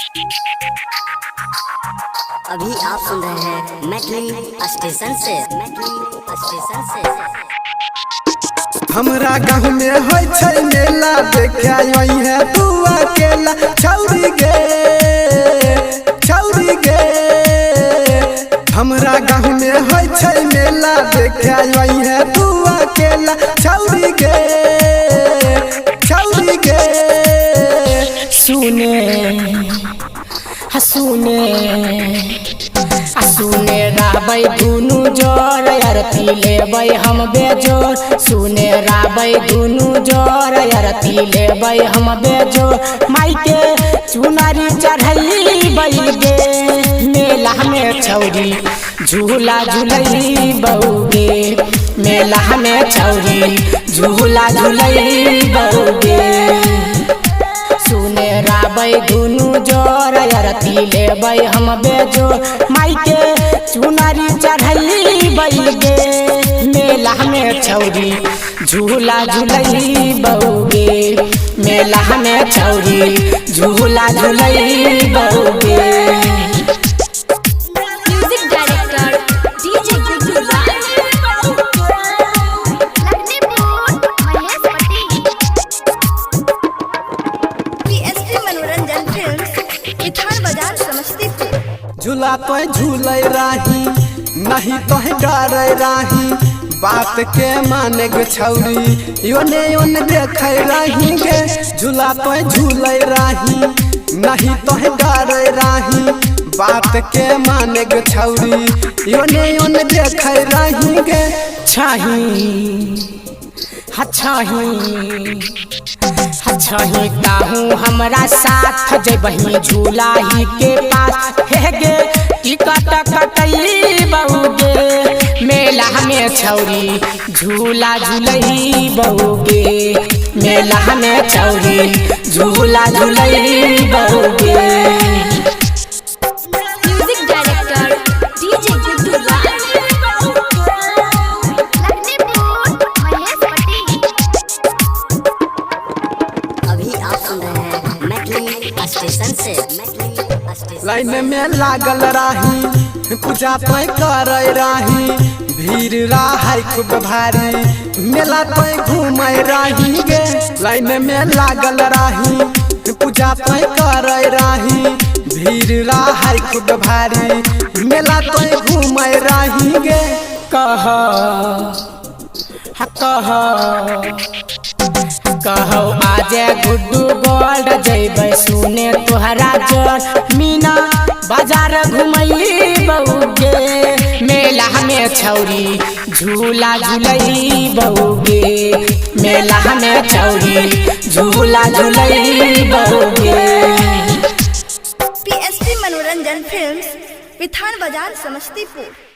अभी आप सुन रहे हैं मैथिली स्टेशन से। हमरा गाँव में होय छै मेला, देखे आई है तू अकेला। छौरी गे छौरी गे, हमरा गाँव में होय छै मेला, देखे आई है तू अकेला। छौरी गे छौरी गे, सुने सुने राबै दुनु जोर, अरती लेबै हम बेजोर। सुने राबै दुनु जोर, अरती लेबै हम बेजोर। माई के चुनरी चढ़ैबै गे, मेला में छौरी झूला झुलैबौ गे। मेला में छौरी झूला झुलैबौ गे। सुने राबै दुनु जोर, अरती लेबै हम बेजोर। माई के चुनरी चढ़ैबै गे, मेला में छौरी झूला झुलैबौ गे। मेला में छौरी झूला झुलैबौ गे। झूला तो झूले राही, नहीं तो डरे राही। बात के माने गे छौरी, योने योने देखे राही गे। झूला तो झूले राही, नहीं तो डरे राही। बात के माने गे छौरी, योने योने देखे राही गे। छही ताहू हमरा साथ जबही झूला ही के पास। हे गे टिकट कटैबौ गे, मेला में छौरी झूला झुलैबौ गे। मेला में छौरी झूला झुलैबौ गे। लाइन में लागल राही, पूजा पे करे राही। भीड़ राही खूब भारी, मेला पे घूमे राही गे। लाइन में लागल राही, पूजा पे करे राही। भीड़ राही खूब भारी, मेला पे घूमे राही गे। कहो आजे गुड्डू गोल्ड जैबै सुने तोहरा जोर। मीना बाजार घुमैबौ गे, मेला में छौरी झूला झुलैबौ गे। मेला में छौरी झूला झुलैबौ गे। PSP मनोरंजन फिल्म्स, विधान बाजार, समस्तीपुर।